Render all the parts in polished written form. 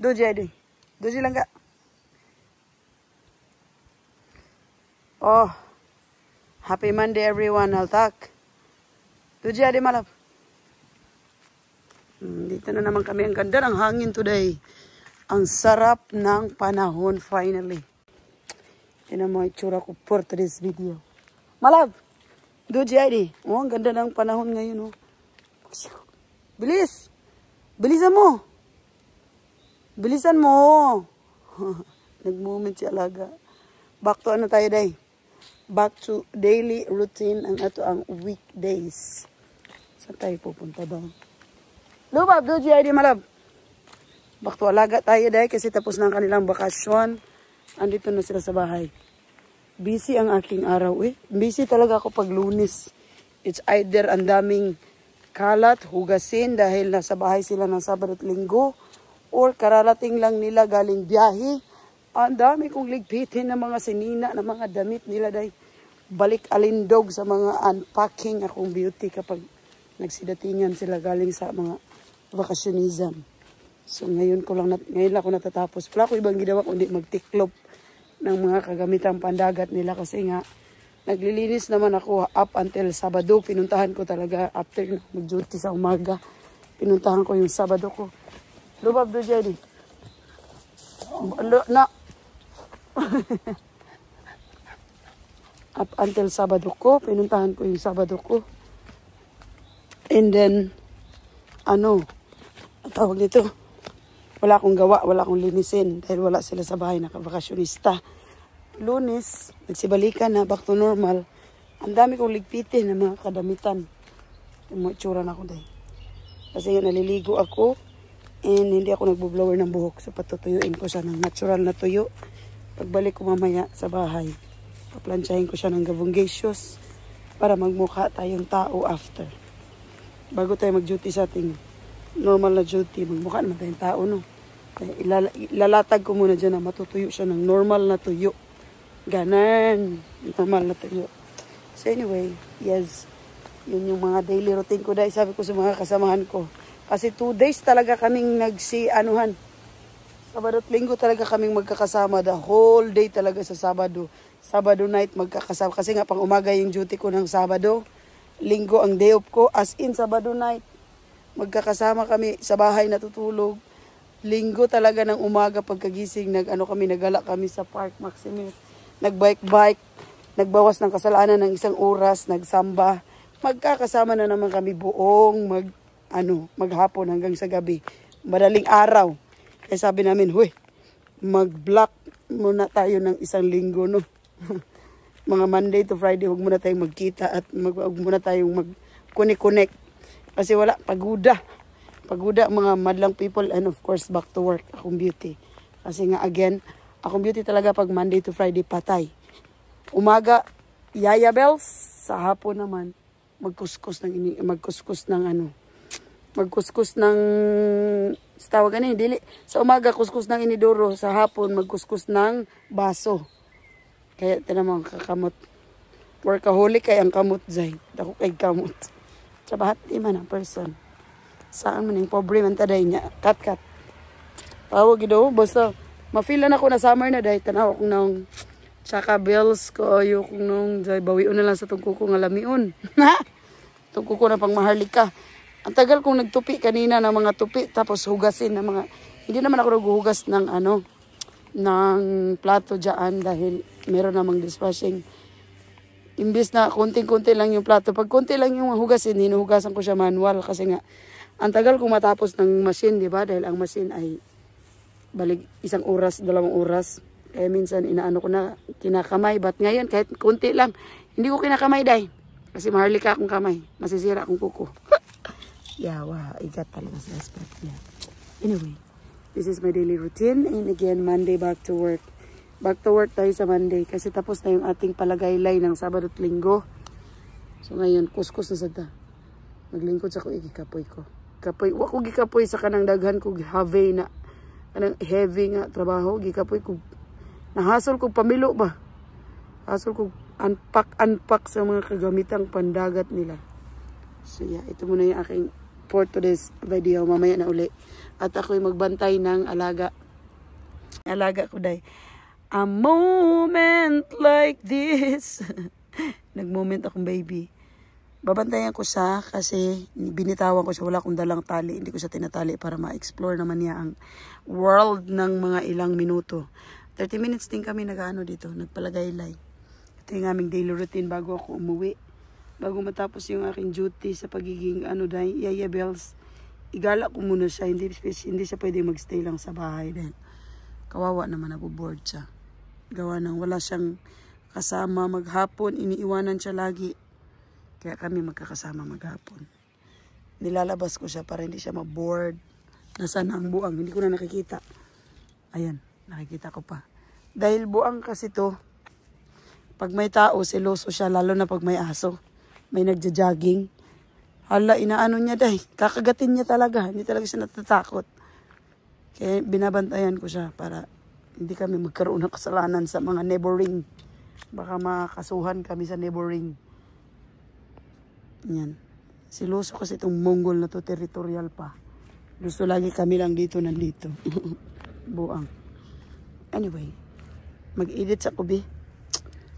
Doji adi. Doji lang ka. Oh. Happy Monday everyone. Altak. Doji adi malap. Dito na naman kami. Ang ganda ng hangin today. Ang sarap ng panahon finally. Tingnan mo itsura ko for today's video. Malap. Doji adi. Oh, ang ganda ng panahon ngayon. Oh. Bilis. Bilisan mo. Bilisan mo. Nag-moment si Alaga. Back to ano tayo day? Back to daily routine. Ang ato ang weekdays. Saan tayo pupunta ba? Lubab, Doji ID malab. Back to Alaga tayo day kasi tapos na ang kanilang bakasyon. Andito na sila sa bahay. Busy ang aking araw eh. Busy talaga ako pag Lunes. It's either ang daming kalat, hugasin dahil nasa bahay sila ng Sabado at Linggo. Or kararating lang nila galing biyahe. Ang dami kong ligpitin ng mga sinina, ng mga damit nila day. Balik alindog sa mga unpacking akong beauty kapag nagsidatingan sila galing sa mga vacationism. So ngayon lang ako natatapos. Wala ko ibang ginawa kundi magtiklop ng mga kagamitang pandagat nila kasi nga naglilinis naman ako up until Sabado. Pinuntahan ko talaga after mag-duty sa umaga. Pinuntahan ko yung Sabado ko. Lubab do Jenny. Na. Up until Sabado ko. Pinuntahan ko yung Sabado ko. And then, tawag nito, wala akong gawa, wala akong linisin dahil wala sila sa bahay, nakabakasyonista. Lunes, nagsibalikan na, back to normal. Ang dami kong ligpitin ng mga kadamitan. Yung mga itsura na ako dahil. Kasi naliligo ako and hindi ako nagbublower ng buhok. So patutuyuin ko siya ng natural na tuyo. Pagbalik ko mamaya sa bahay, paplansyahin ko siya ng gavungacious para magmukha tayong tao after. Bago tayo mag-duty sa ating normal na duty, magmukha naman tayong tao, no? Ilalatag ko muna dyan na matutuyo siya ng normal na tuyo. Ganan. Normal na tuyo. So anyway, yes. Yun yung mga daily routine ko dahil sabi ko sa mga kasamahan ko. Kasi 2 days talaga kaming nagsi-anuhan. Sabado at Linggo talaga kaming magkakasama. The whole day talaga sa Sabado. Sabado night magkakasama. Kasi nga pang umaga yung duty ko ng Sabado. Linggo ang day off ko. As in Sabado night. Magkakasama kami sa bahay natutulog. Linggo talaga ng umaga pagkagising. Nagala kami sa Park Maximus. Nagbike-bike. Nagbawas ng kasalanan ng 1 oras. Nagsamba. Magkakasama na naman kami buong maghapon hanggang sa gabi. Madaling araw. Kaya sabi namin, mag-block muna tayo ng 1 linggo, no? Mga Monday to Friday, huwag muna tayong magkita at huwag muna tayong mag-connect. Kasi wala, paguda. Paguda mga madlang people and of course back to work, akong beauty. Kasi nga again, akong beauty talaga pag Monday to Friday patay. Umaga, yaya bells. Sa hapon naman, magkuskus ng tawag dili. Sa umaga, kuskus ng inidoro. Sa hapon, magkuskus ng baso. Kaya tinamang kakamot. Workaholic kay ang kamot zay. Dako kay kamot. Trabahat man ang person. Saan man yung pobre man taday niya. Kat. Tawag daw. Basta, ma-feelan ako na summer na dahil tanaw akong nang tsaka bills ko. Ayok nung bawiun na lang sa tungko ko nga lamiun. Tungko ko na pang maharlika. Ang tagal kong nagtupi kanina ng mga tupi. Tapos hugasin ng mga... Hindi naman ako naghuhugas ng ng plato dyan dahil meron namang dishwashing. Imbis na konting-konti lang yung plato. Pag konti lang yung hugasin, hinuhugasan ko siya manual. Kasi nga, ang tagal kong matapos ng machine, di ba? Dahil ang machine ay balik 1 oras, 2 oras. Kaya minsan inaano ko na kinakamay. But ngayon, kahit konti lang, hindi ko kinakamay dahil. Kasi maharlika akong kamay. Masisira akong kuko. Yawa, igat talaga sa aspect niya. Anyway, this is my daily routine. And again, Monday back to work. Back to work tayo sa Monday. Kasi tapos na yung ating palagaylay ng Sabado at Linggo. So ngayon, kuskus na sada. Maglingkod sa ko, igikapoy ko. Kapoy, wako gikapoy sa kanang daghan ko heavy na. Kanang heavy nga trabaho. Gikapoy ko. Nahasol ko pamilo ba? Hasol ko unpack sa mga kagamitang pandagat nila. So yeah, ito muna yung aking for today's video. Mamaya na uli. At ako'y magbantay ng alaga. Alaga ko day. A moment like this. Nag-moment akong baby. Babantayan ko siya kasi binitawan ko siya. Wala akong dalang tali. Hindi ko siya tinatali para ma-explore naman niya ang world ng mga ilang minuto. 30 minutes din kami nag-ano dito. Nagpalagaylay. Ito yung aming daily routine bago ako umuwi. Bago matapos yung aking duty sa pagiging Yaya Bells. Igala ko muna siya. Hindi siya pwede magstay lang sa bahay. Dahil kawawa naman, naboboard siya. Gawa ng wala siyang kasama maghapon. Iniiwanan siya lagi. Kaya kami magkakasama maghapon. Nilalabas ko siya para hindi siya maboard. Nasaan ang buang? Hindi ko na nakikita. Ayan, nakikita ko pa. Dahil buang kasi to, pag may tao, seloso siya, lalo na pag may aso. May nagja-jogging. Hala, inaano niya dahil. Kakagatin niya talaga. Hindi talaga siya natatakot. Kaya binabantayan ko siya para hindi kami magkaroon ng kasalanan sa mga neighboring. Baka makasuhan kami sa neighboring. Yan. Siloso kasi itong Mongol na to, territorial pa. Gusto lagi kami lang dito, nandito. Buang. Anyway, mag-edit sa kubi.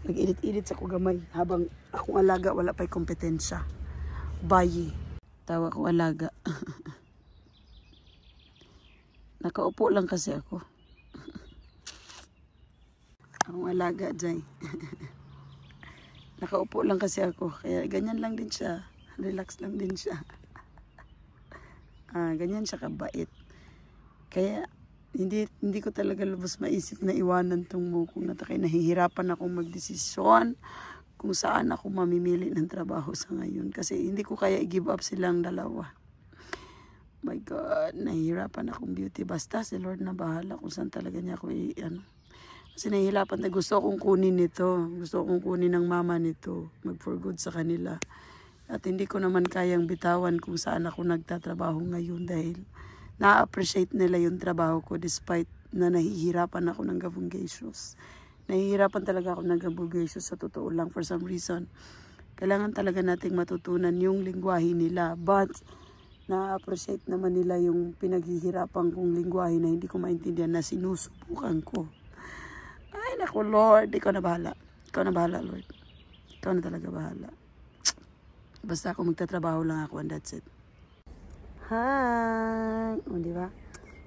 Mag-edit sa kugamay. Habang akong alaga, wala pa'y kompetensya. Bayi. Tawa ko alaga. Nakaupo lang kasi ako. Akong alaga, Jay. Nakaupo lang kasi ako. Kaya ganyan lang din siya. Relax lang din siya. Ganyan siya kabait. Kaya hindi ko talaga lubos maisip na iwanan tong mukong na takay. Nahihirapan akong magdesisyon kung saan ako mamimili ng trabaho sa ngayon. Kasi hindi ko kaya i-give up silang dalawa. My God, nahihirapan akong beauty. Basta si Lord na bahala kung saan talaga niya ako Kasi nahihirapan na gusto kong kunin nito. Gusto kong kunin ng mama nito. Mag-for good sa kanila. At hindi ko naman kayang bitawan kung saan ako nagtatrabaho ngayon dahil na-appreciate nila yung trabaho ko despite na nahihirapan ako ng gabungacious. Nahihirapan talaga ako ng gabungacious sa totoo lang for some reason. Kailangan talaga nating matutunan yung lingwahe nila. But na-appreciate naman nila yung pinaghihirapan kong lingwahe na hindi ko maintindihan na sinusubukan ko. Ay, naku, Lord. Ikaw na bahala. Ikaw na bahala, Lord. Ikaw na talaga bahala. Basta ako magtatrabaho lang ako and that's it. Hi! O, diba?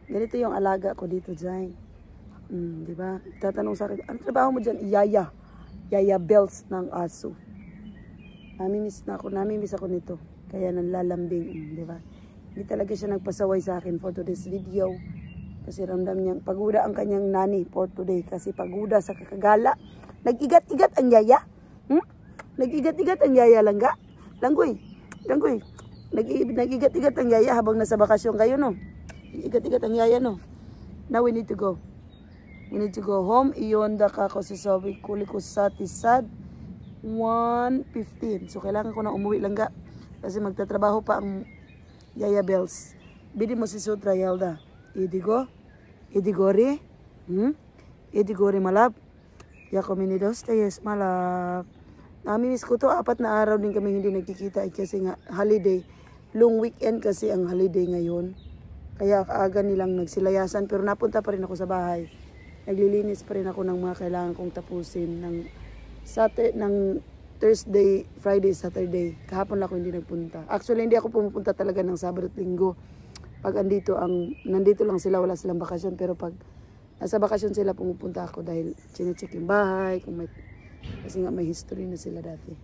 Ganito yung alaga ko dito, Jai. Diba? Tatanong sa akin, ano trabaho mo dyan? Yaya. Yaya Bells ng aso. Namimiss ako nito. Kaya nanlalambing, diba? Hindi talaga siya nagpasaway sa akin for today's video. Kasi ramdam niyang paguda ang kanyang nani for today. Kasi paguda sa kakagala. Nag-igat-igat ang yaya. Nag-igat-igat ang yaya langga. Langgoy. Nag-igat-igat ang yaya habang nasa bakasyon kayo, no? Igat-igat ang yaya, no? Now we need to go. We need to go home. Iyon da ka ko si Sobi Kuliko Satisad 1:15. So kailangan ko na umuwi langga. Kasi magtatrabaho pa ang Yaya Bells. Bidi mo si Sutra Yelda. Idigori? Idigori malab? Yako minidos tayes malab. Namimiss ko to, 4 na araw din kami hindi nagkikita kasi nga holiday. Long weekend kasi ang holiday ngayon. Kaya aga nilang nagsilayasan pero napunta pa rin ako sa bahay. Naglilinis pa rin ako ng mga kailangan kong tapusin ng Thursday, Friday, Saturday. Kahapon lang ako hindi nagpunta. Actually, hindi ako pumupunta talaga ng Sabado at Linggo. Pag nandito lang sila, wala silang bakasyon. Pero pag nasa bakasyon sila, pumupunta ako dahil chinecheck yung bahay. Kasi nga may history na sila dati.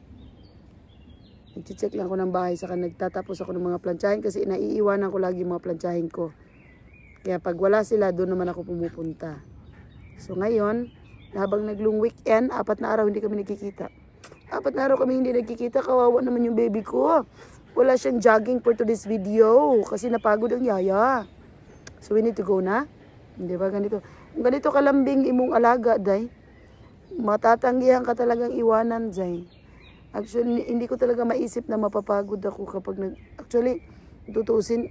Nag-check lang ako ng bahay, saka nagtatapos ako ng mga plantsahin kasi naiiwanan ko lagi yung mga plantsahin ko. Kaya pag wala sila, doon naman ako pumupunta. So ngayon, habang naglong weekend, 4 na araw hindi kami nagkikita. 4 na araw kami hindi nagkikita, kawawa naman yung baby ko. Wala siyang jogging for today's video kasi napagod ang yaya. So we need to go na. Hindi ba ganito? Ganito kalambing imong alaga, day. Matatanggihan ka talagang iwanan, day. Actually, hindi ko talaga maisip na mapapagod ako kapag Actually, tutuusin,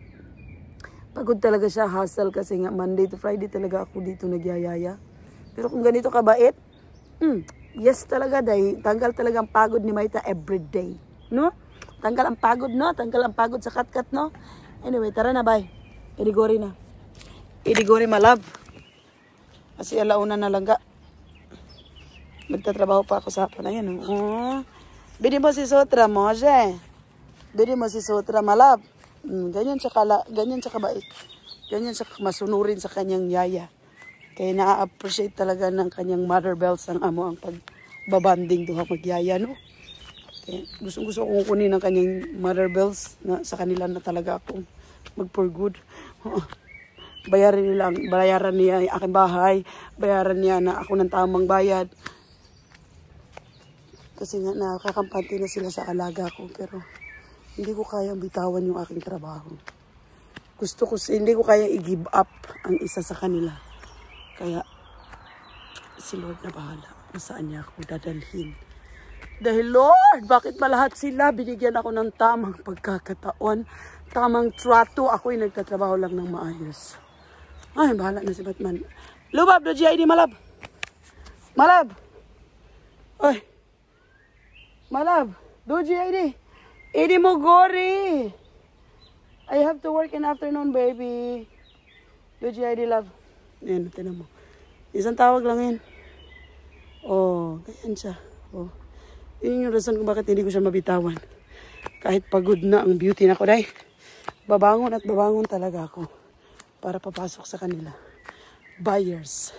pagod talaga siya, hustle kasi nga Monday to Friday talaga ako dito nagyayaya. Pero kung ganito kabait, yes talaga, day. Tanggal talaga ang pagod ni Maita everyday. No? Tanggal ang pagod, no? Tanggal ang pagod sa kat-kat, no? Anyway, tara na, bye. Idigori na. Idigori, malab. Kasi alauna na lang ga. Magtatrabaho pa ako sa hapon. Ayan, oh. Bili mo si Sotra mo, siya. Bili mo si Sotra, malab. Ganyan siya kabait. Ganyan siya masunurin sa kanyang yaya. Kaya na-appreciate talaga ng kanyang mother bells ang amo ang pagbabanding duha magyaya, no? Kaya gusto kong kunin ng kanyang mother bells na sa kanila na talaga akong mag-for good. Bayaran niya yung aking bahay, bayaran niya na ako ng tamang bayad. Kasi nga nakakampante na sila sa alaga ko, pero hindi ko kayang bitawan yung aking trabaho. Hindi ko kayang i-give up ang isa sa kanila. Kaya, si Lord na bahala kung saan niya ako dadalhin. Dahil Lord, bakit ba lahat sila binigyan ako ng tamang pagkakataon, tamang trato, ako'y nagtatrabaho lang ng maayos. Ay, bahala na si Batman. Lubab, do GID, malab. Malab. Ay. Malab, do GID. Idi mo gori. I have to work in afternoon, baby. Do GID, love. Ayan, tinan mo. Isang tawag lang yun. Oh, ganyan siya. Oh. Yun yung rason kung bakit hindi ko siya mabitawan. Kahit pagod na ang beauty na ko, day. Babangon at babangon talaga ako. Para papasok sa kanila. Buyers.